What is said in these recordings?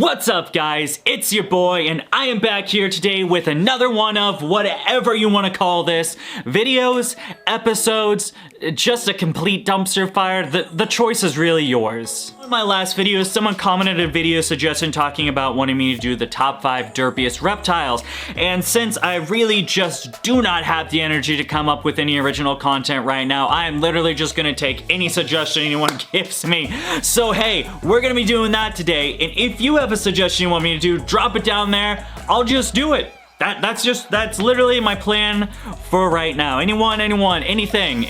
What's up, guys? It's your boy, and I am back here today with another one of whatever you want to call this. Videos, episodes, just a complete dumpster fire. The choice is really yours. In my last video, someone commented a video suggestion talking about wanting me to do the top 5 derpiest reptiles. And since I really just do not have the energy to come up with any original content right now, I am literally just gonna take any suggestion anyone gives me. So hey, we're gonna be doing that today. And if you have a suggestion you want me to do, drop it down there. I'll just do it. That's literally my plan for right now. Anyone, anything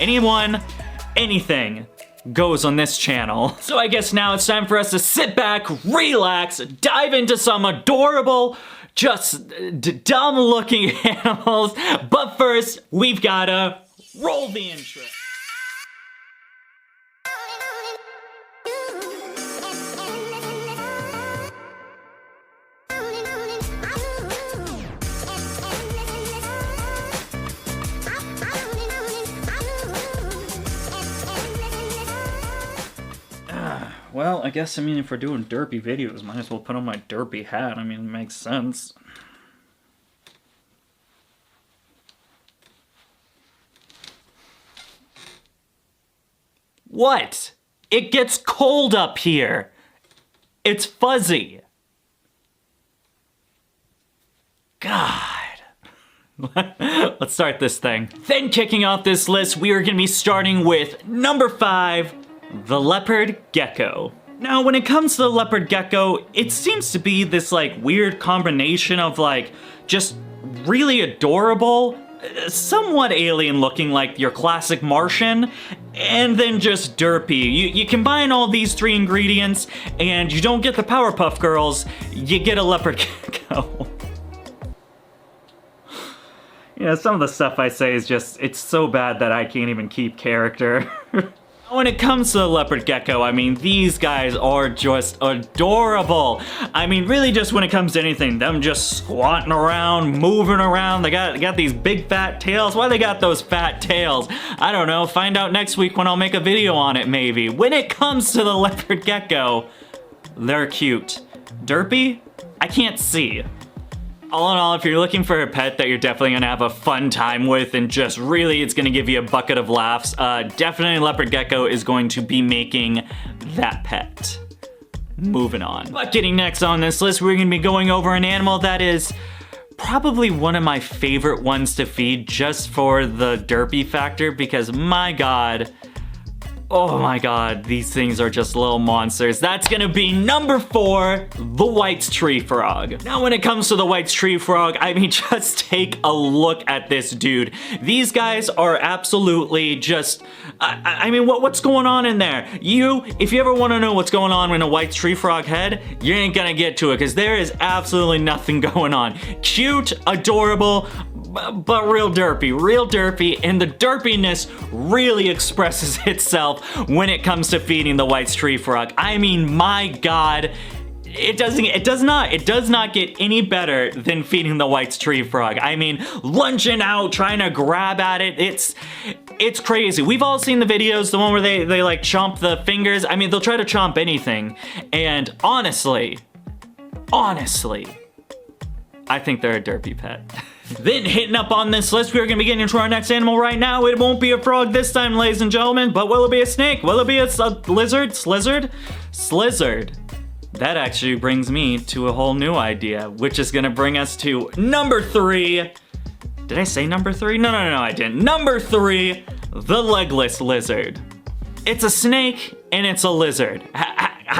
goes on this channel. So I guess now it's time for us to sit back, relax, dive into some adorable, just dumb looking animals. But first, we've gotta roll the intro. Well, I guess, if we're doing derpy videos, might as well put on my derpy hat. It makes sense. What? It gets cold up here. It's fuzzy. God. Let's start this thing. Then kicking off this list, we are gonna be starting with number 5, the Leopard Gecko. Now, when it comes to the Leopard Gecko, it seems to be this weird combination of just really adorable, somewhat alien looking like your classic Martian, and then just derpy. You combine all these 3 ingredients and you don't get the Powerpuff Girls, you get a Leopard Gecko. Some of the stuff I say is just, it's so bad that I can't even keep character. When it comes to the Leopard Gecko, these guys are just adorable. Really just when it comes to anything, them just squatting around, moving around. They got these big fat tails. Why they got those fat tails? I don't know, find out next week when I'll make a video on it maybe. When it comes to the Leopard Gecko, they're cute. Derpy? I can't see. All in all, if you're looking for a pet that you're definitely gonna have a fun time with and just really it's gonna give you a bucket of laughs, definitely Leopard Gecko is going to be making that pet. Moving on. But getting next on this list, we're gonna be going over an animal that is probably one of my favorite ones to feed just for the derpy factor because my God, oh my God, these things are just little monsters. That's gonna be number 4, the White's tree frog. Now when it comes to the White's tree frog, just take a look at this dude. These guys are absolutely just, what's going on in there? If you ever wanna know what's going on in a White's tree frog head, you ain't gonna get to it because there is absolutely nothing going on. Cute, adorable, but real derpy, and the derpiness really expresses itself when it comes to feeding the White's tree frog. My God, it does not get any better than feeding the White's tree frog. Lunging out, trying to grab at it, it's crazy. We've all seen the videos, the one where they chomp the fingers. They'll try to chomp anything, and honestly, I think they're a derpy pet. Then hitting up on this list, we're gonna be getting into our next animal right now. It won't be a frog this time, ladies and gentlemen, but will it be a snake? Will it be a lizard? Slizzard. That actually brings me to a whole new idea, which is gonna bring us to number 3. Did I say number 3? No, I didn't. Number 3, the Legless Lizard. It's a snake and it's a lizard.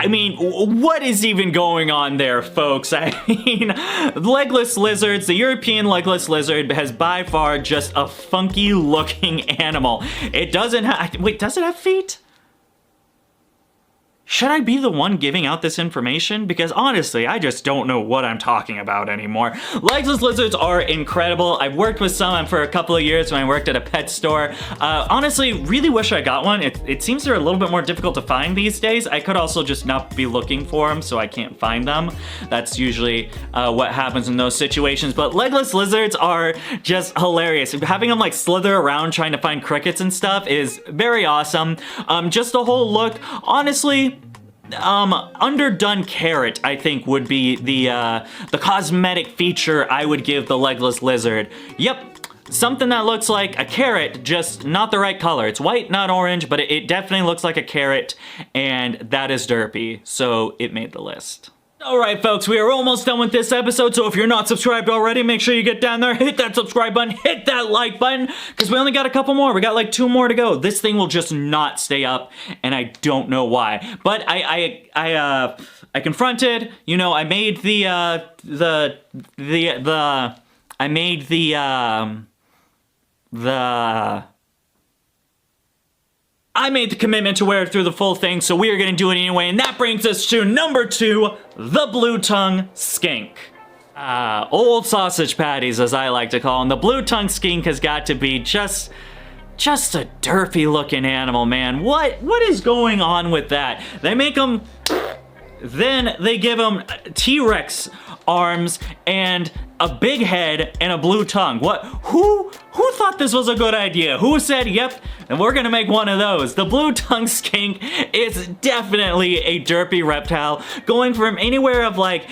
What is even going on there, folks? Legless lizards, the European legless lizard has by far just a funky looking animal. It doesn't have, wait, does it have feet? Should I be the one giving out this information? Because honestly, I just don't know what I'm talking about anymore. Legless lizards are incredible. I've worked with some for a couple of years when I worked at a pet store. Honestly, really wish I got one. It seems they're a little bit more difficult to find these days. I could also just not be looking for them, so I can't find them. That's usually what happens in those situations. But legless lizards are just hilarious. Having them slither around trying to find crickets and stuff is very awesome. Just the whole look, honestly, underdone carrot, I think, would be the cosmetic feature I would give the Legless Lizard. Yep. Something that looks like a carrot, just not the right color. It's white, not orange, but it definitely looks like a carrot, and that is derpy, so it made the list. Alright folks, we are almost done with this episode, so if you're not subscribed already, make sure you get down there, hit that subscribe button, hit that like button, because we only got a couple more. We got like 2 more to go. This thing will just not stay up, and I don't know why. But I confronted, you know, I made I made the commitment to wear it through the full thing, so we are gonna do it anyway, and that brings us to number 2, the Blue Tongue Skink. Old sausage patties, as I like to call them. The Blue Tongue Skink has got to be just a derpy looking animal, man. What is going on with that? They make them, then they give them T-Rex arms and a big head and a blue tongue. What? Who thought this was a good idea? Who said, yep, and we're gonna make one of those? The Blue Tongue Skink is definitely a derpy reptile, going from anywhere of like,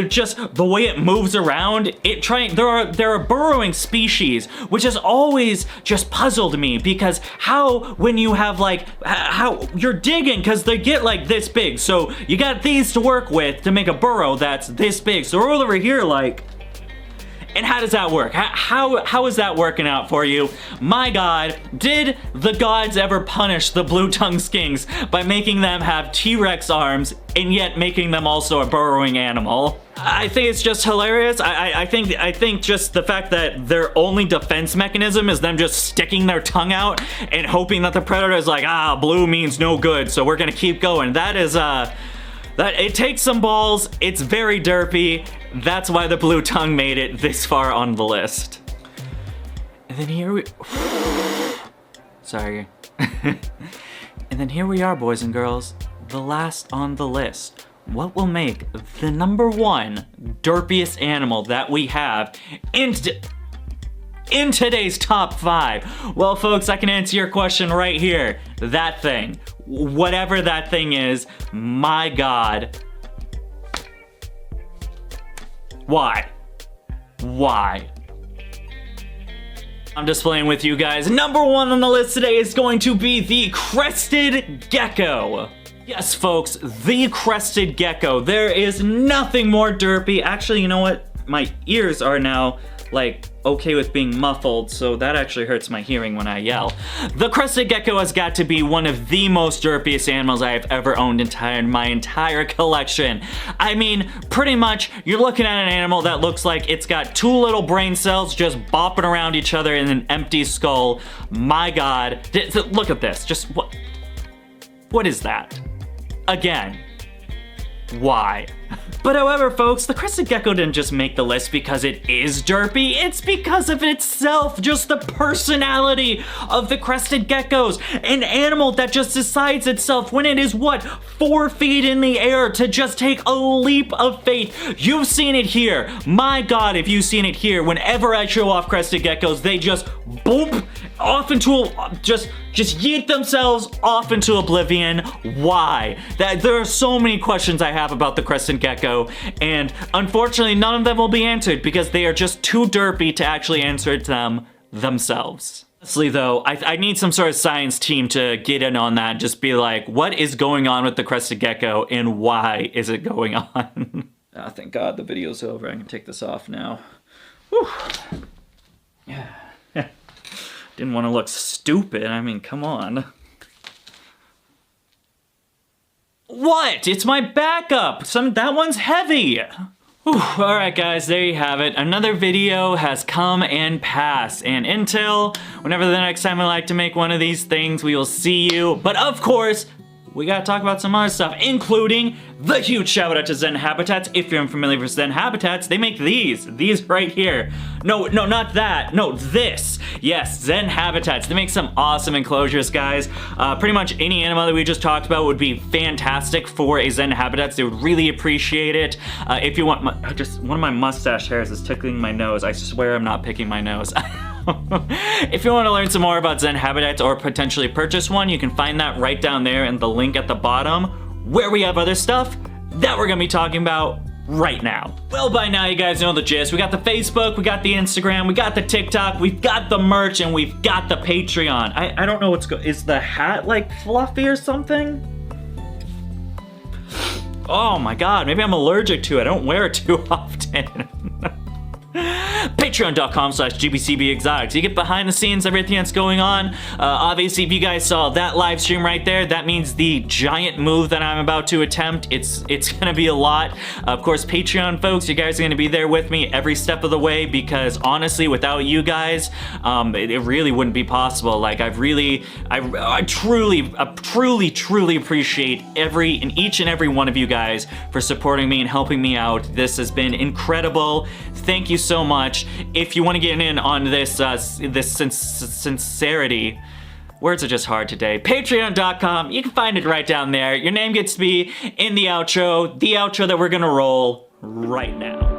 just the way it moves around. There are burrowing species, which has always just puzzled me, because how, when you have like, how you're digging, because they get like this big, so you got these to work with to make a burrow that's this big. So we're over here like, and how does that work? How is that working out for you? My God, did the gods ever punish the Blue Tongue Skinks by making them have T-Rex arms and yet making them also a burrowing animal? I think it's just hilarious. I think just the fact that their only defense mechanism is them just sticking their tongue out and hoping that the predator is like, blue means no good, so we're gonna keep going. That is, it takes some balls. It's very derpy. That's why the Blue Tongue made it this far on the list. And then here we... Sorry. And then here we are, boys and girls. The last on the list. What will make the number 1 derpiest animal that we have in today's top 5? Well, folks, I can answer your question right here. That thing. Whatever that thing is, my God. Why? Why? I'm just playing with you guys. Number 1 on the list today is going to be the Crested Gecko. Yes, folks, the Crested Gecko. There is nothing more derpy. Actually, you know what? My ears are now, like, okay with being muffled, so that actually hurts my hearing when I yell. The Crested Gecko has got to be one of the most derpiest animals I have ever owned in my entire collection. I mean, pretty much, you're looking at an animal that looks like it's got 2 little brain cells just bopping around each other in an empty skull. My God, look at this. Just what is that? Again, why? But however, folks, the Crested Gecko didn't just make the list because it is derpy, it's because of itself, just the personality of the Crested Geckos. An animal that just decides itself when it is, 4 feet in the air to just take a leap of faith. You've seen it here. My God, if you've seen it here, whenever I show off Crested Geckos, they just boop off into just yeet themselves off into oblivion. Why? There are so many questions I have about the Crested Gecko, and unfortunately none of them will be answered because they are just too derpy to actually answer them themselves. Honestly though, I need some sort of science team to get in on that, just be like, what is going on with the Crested Gecko and why is it going on? Thank God the video's over. I can take this off now. Whew. Yeah. Didn't want to look stupid. I mean, come on. What? It's my backup. That one's heavy. Alright guys, there you have it. Another video has come and passed. And until whenever the next time I like to make one of these things, we will see you. But of course, we gotta talk about some other stuff, including the huge shout out to Zen Habitats. If you're unfamiliar with Zen Habitats, they make these right here. No, not that. No, this. Yes, Zen Habitats. They make some awesome enclosures, guys. Pretty much any animal that we just talked about would be fantastic for a Zen Habitats. They would really appreciate it. If you want, one of my mustache hairs is tickling my nose. I swear I'm not picking my nose. If you want to learn some more about Zen Habitats or potentially purchase one, you can find that right down there in the link at the bottom. where we have other stuff that we're gonna be talking about right now. Well, by now you guys know the gist. We got the Facebook, we got the Instagram, we got the TikTok, we've got the merch, and we've got the Patreon. I don't know is the hat like fluffy or something? Oh my god, maybe I'm allergic to it. I don't wear it too often. Patreon.com/GBCBExotics. You get behind the scenes, everything that's going on. Obviously, if you guys saw that live stream right there, that means the giant move that I'm about to attempt. It's gonna be a lot. Of course, Patreon folks, you guys are gonna be there with me every step of the way, because honestly, without you guys, it really wouldn't be possible. Like, I truly appreciate each and every one of you guys for supporting me and helping me out. This has been incredible. Thank you so much. If you want to get in on this sincerity, words are just hard today. Patreon.com, you can find it right down there. Your name gets to be in the outro that we're gonna roll right now.